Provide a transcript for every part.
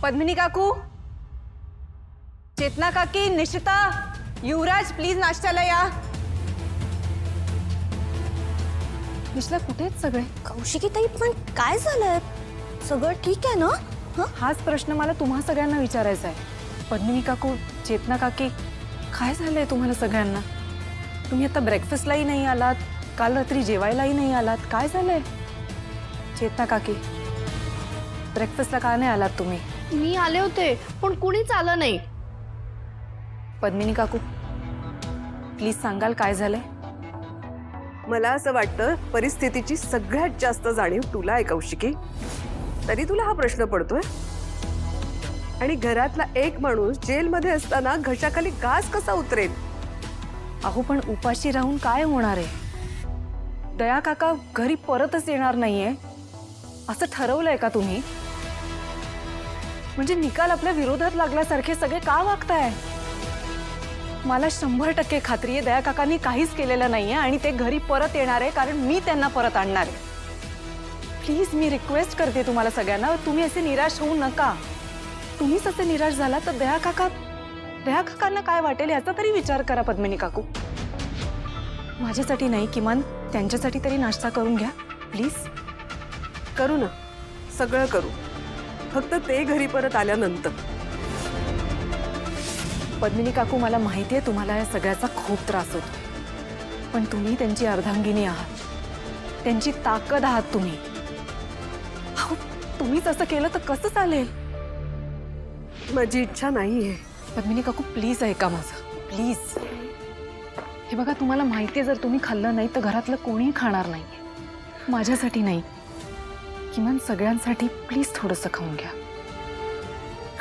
पद्मिनी काकू, चेतना काकी, निशिता, युवराज प्लीज नाश्त्याला या। निशिता कुठे आहेत सगळे? कौशिकी ताई पण काय झालंय? सगळं ठीक आहे ना? हाच प्रश्न मला तुम्हा सगळ्यांना विचारायचा आहे। पद्मिनी काकू, चेतना काकी, काय झालंय तुम्हाला सगळ्यांना? तुम्ही आता ब्रेकफास्टलाही नाही आलात, काल रात्री जेवायलाही नाही आलात, काय झालंय? चेतना काकी, ब्रेकफास्टला का नाही आलात तुम्ही? मी आले होते पण कुणीच आलं नाही। पद्मिनी काकू प्लीज सांगाल काय झालंय? मला असं वाटतं परिस्थितीची सगळ्यात जास्त जाणीव तुला आहे कौशिकी, तरी तुला हा प्रश्न पडतोय। आणि घरातला एक माणूस जेलमध्ये असताना घशाखाली घास कसा उतरेल? अहो पण उपाशी राहून काय होणार आहे? दया काका घरी परतच येणार नाहीये असं ठरवलंय का तुम्ही? म्हणजे निकाल आपल्या विरोधात लागल्यासारखे सगळे का वागताय? मला 100% खात्री आहे दया काकांनी काहीच केलेलं नाहीये आणि ते घरी परत येणार आहे, कारण मी त्यांना परत आणणार आहे। प्लीज मी रिक्वेस्ट करते तुम्हाला सगळ्यांना, तुम्ही असे निराश होऊ नका। तुम्हीच असे निराश झाला तर दया काकांना काय वाटेल याचा तरी विचार करा। पद्मिनी काकू, माझ्यासाठी नाही किमान त्यांच्यासाठी तरी नाश्ता करून घ्या प्लीज। करू ना, सगळं करू, फक्त ते घरी परत आल्यानंतर। पद्मिनी काकू मला माहिती आहे तुम्हाला या सगळ्याचा खूप त्रास होतो, पण तुम्ही त्यांची अर्धांगिनी आहात, त्यांची ताकद आहात तुम्ही। अहो तुम्हीच असं केलं तर कसं चालेल? माझी इच्छा नाहीये। पद्मिनी काकू प्लीज ऐका माझं, प्लीज। हे बघा तुम्हाला माहिती आहे जर तुम्ही खाल्लं नाही तर घरातलं कोणीही खाणार नाहीये। माझ्यासाठी नाही, किमान सगळ्यांसाठी प्लीज थोडंसं खाऊन घ्या।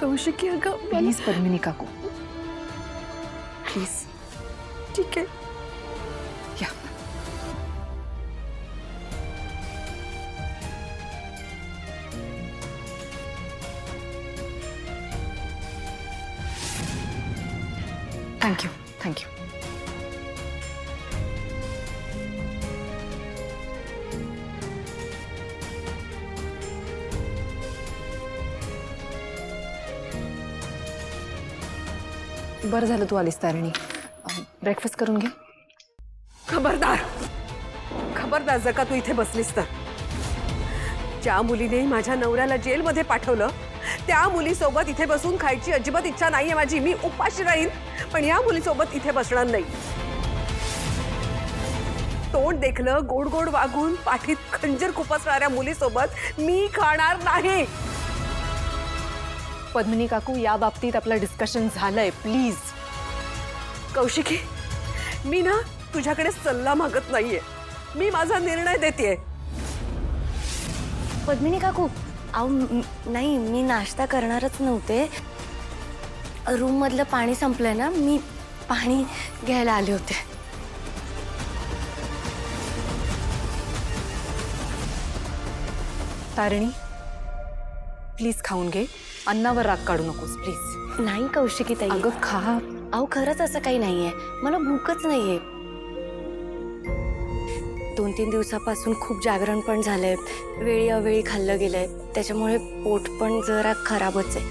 कौशिकी अगं प्लीज पद्मिनी काकू, प्लीज। ठीक आहे, या। Thank you thank you. बरं झालं तू आलीस तारिणी, ब्रेकफास्ट करून घे। खबरदार खबरदार, जर का तू इथे बसलीस तर। ज्या मुलीने माझ्या नवऱ्याला जेलमध्ये पाठवलं त्या मुलीसोबत इथे बसून खायची अजिबात इच्छा नाहीये माझी। मी उपाशी राहीन पण या मुलीसोबत इथे बसणार नाही। तोंड देखलं गोड गोड वागून पाठीत खंजीर खुपसणाऱ्या मुलीसोबत मी खाणार नाही। पद्मिनी काकू या बाबतीत आपलं डिस्कशन झालंय, प्लीज। कौशिकी, मी ना तुझ्याकडे सल्ला मागत नाहीये, मी माझा निर्णय देतेय। पद्मिनी काकू, अहो नाही, मी नाश्ता करणारच नव्हते। रूम मधलं पाणी संपलंय ना, मी पाणी घ्यायला आले होते। तारिणी प्लीज खाऊन घे, अन्नावर राग काढू नकोस प्लीज। नाही कौशिकी ताई, अगं खा। अहो खरंच असं काही नाहीये, मला भूकच नाहीये। 2-3 दिवसापासून खूप जागरण पण झालंय, वेळी अवेळी खाल्लं गेलंय, त्याच्यामुळे पोट पण जरा खराबच आहे।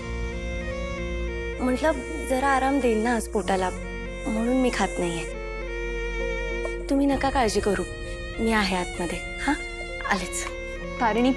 म्हटलं जरा आराम देईन ना आज पोटाला, म्हणून मी खात नाहीये। तुम्ही नका काळजी करू, मी आहे आतमध्ये। हा आलेच। तारिणी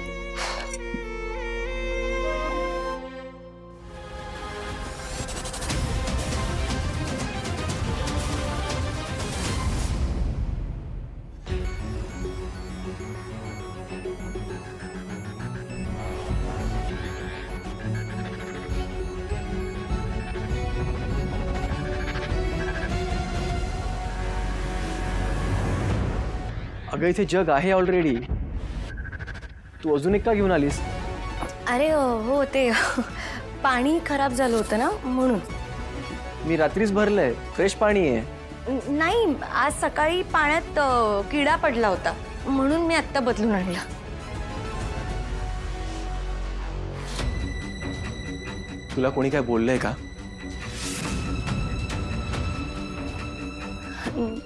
अगं इथे जग आहे ऑलरेडी, तू अजून एक का घेऊन आलीस? अरे हो, ते पाणी खराब झालं होतं ना म्हणून। मी रात्रीच भरलंय, फ्रेश पाणी आहे। नाही, आज सकाळी पाण्यात किडा पडला होता म्हणून मी आत्ता बदलून आणलं। तुला कोणी काय बोललंय का?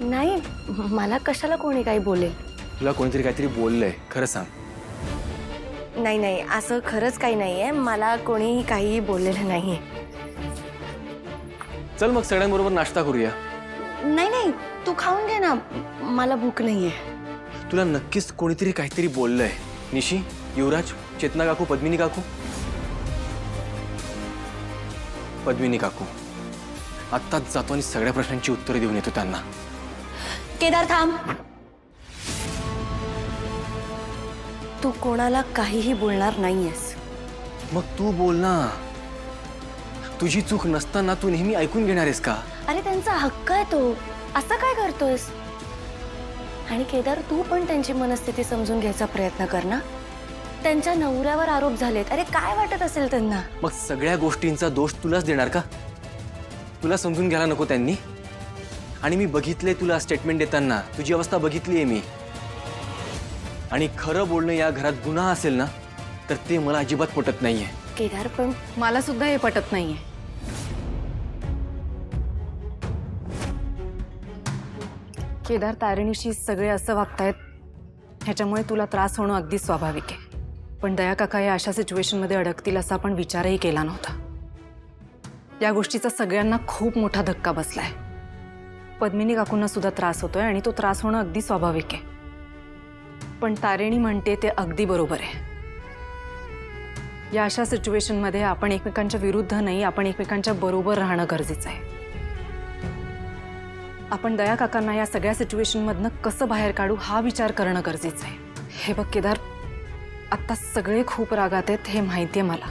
नाही, मला कशाला कोणी काही बोलेल? तुला कोणीतरी काहीतरी बोललंय, खरं सांग। नाही नाही, असं खरंच काही नाहीये. मला कोणीही काहीही बोललेलं नाहीये. चल मग सगळ्यांबरोबर नाश्ता करूया. नाही नाही, तू खाऊन घे ना, मला भूक नाहीये. तुला नक्कीच कोणीतरी काहीतरी बोललंय. निशी, युवराज, चेतना काकू, पद्मिनी काकू. पद्मिनी काकू, आत्ताच जातो आणि सगळ्या प्रश्नांची उत्तरे देऊन येतो त्यांना. केदार थांब. तू कोणाला काहीही बोलणार नाहीयेस. मग तू बोल ना. तुझी चूक नसताना तू नेहमी ऐकून घेणार आहेस का? अरे त्यांचा हक्क आहे तो. असं काय करतोयस? आणि केदार, तू पण त्यांची मनस्थिती समजून घ्यायचा प्रयत्न कर ना. त्यांच्या नवऱ्यावर आरोप झालेत. अरे काय वाटत असेल त्यांना? मग सगळ्या गोष्टींचा दोष तुलाच देणार का? तुला समजून घ्यायला नको त्यांनी? आणि मी बघितले तुला स्टेटमेंट देताना, तुझी अवस्था बघितली आहे मी. आणि खरं बोलणं या घरात गुन्हा असेल ना, तर ते मला अजिबात पटत नाहीये. केदार, पण मला सुद्धा हे पटत नाहीये. केदार, तारिणीशी सगळे असं वागतायत, ह्याच्यामुळे तुला त्रास होणं अगदी स्वाभाविक आहे. पण दया काका या अशा सिच्युएशनमध्ये अडकतील असा आपण विचारही केला नव्हता. या गोष्टीचा सगळ्यांना खूप मोठा धक्का बसलाय. पद्मिनी काकूंना सुद्धा त्रास होतोय आणि तो त्रास होणं अगदी स्वाभाविक आहे. पण तारिणी म्हणते ते अगदी बरोबर आहे. या अशा सिच्युएशनमध्ये आपण एकमेकांच्या विरुद्ध नाही, आपण एकमेकांच्या बरोबर राहणं गरजेचं आहे. आपण दया काकांना या सगळ्या सिच्युएशनमधनं कसं बाहेर काढू हा विचार करणं गरजेचं आहे. हे बघ केदार, आत्ता सगळे खूप रागात आहेत हे माहिती आहे मला.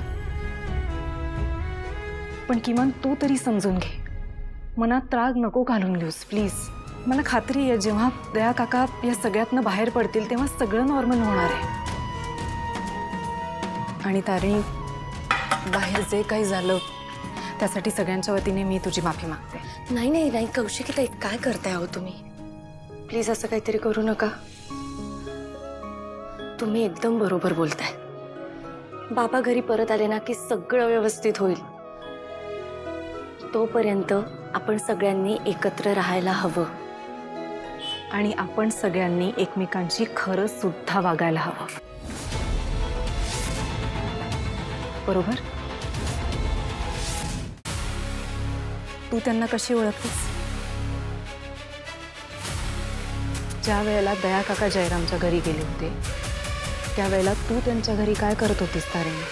पण किमान तू तरी समजून घे. मनात राग नको घालून घेऊस प्लीज. मला खात्री आहे जेव्हा दया काका या सगळ्यातनं बाहेर पडतील तेव्हा सगळं नॉर्मल होणार आहे. आणि तारिणी, बाहेर जे काही झालं त्यासाठी सगळ्यांच्या वतीने मी तुझी माफी मागते. नाही नाही नाही, कौशिकी ताई, काय करताय आहो तुम्ही? प्लीज असं काहीतरी करू नका. तुम्ही एकदम बरोबर बोलताय. बाबा घरी परत आले ना की सगळं व्यवस्थित होईल. तोपर्यंत आपण सगळ्यांनी एकत्र राहायला हवं. आणि आपण सगळ्यांनी एकमेकांशी खरं सुद्धा वागायला हवं. बरोबर? तू त्यांना कशी ओळखतेस? ज्या वेळेला दया काका जयरामच्या घरी गेले होते त्यावेळेला तू त्यांच्या घरी काय करत होतीस तारिणी?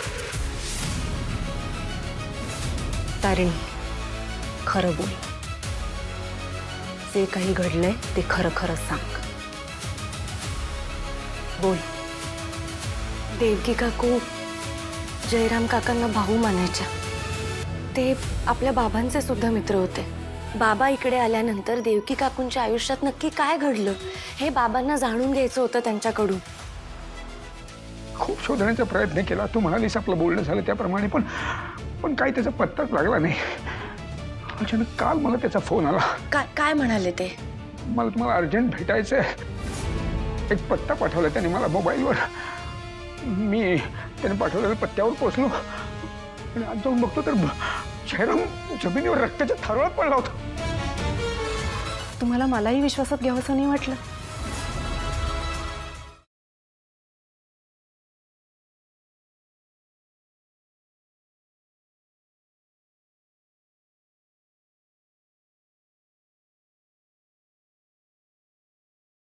तारिणी, खरं बोल. जे काही घडलंय ते खरं खरं सांग. बोल. देवकी काकू जयराम काकांना भाऊ मानायच्या. ते आपल्या बाबांचे सुद्धा मित्र होते. बाबा इकडे आल्यानंतर देवकी काकूंच्या आयुष्यात नक्की काय घडलं हे बाबांना जाणून घ्यायचं होतं त्यांच्याकडून. खूप शोधण्याचा प्रयत्न केला. तू म्हणालीस आपलं बोलणं झालं त्याप्रमाणे, पण काही त्याचा पत्ताच लागला नाही. अचानक काल मला त्याचा फोन आला. काय म्हणाले ते? मला तुम्हाला अर्जंट भेटायचंय. एक पत्ता पाठवला त्याने मला मोबाईलवर. मी त्याने पाठवलेल्या पत्त्यावर पोहोचलो आणि आज जाऊन बघतो तर जयराम जमिनीवर रक्ताच्या थारोळात पडला होता. तुम्हाला मलाही विश्वासात घ्यावंसं नाही वाटलं?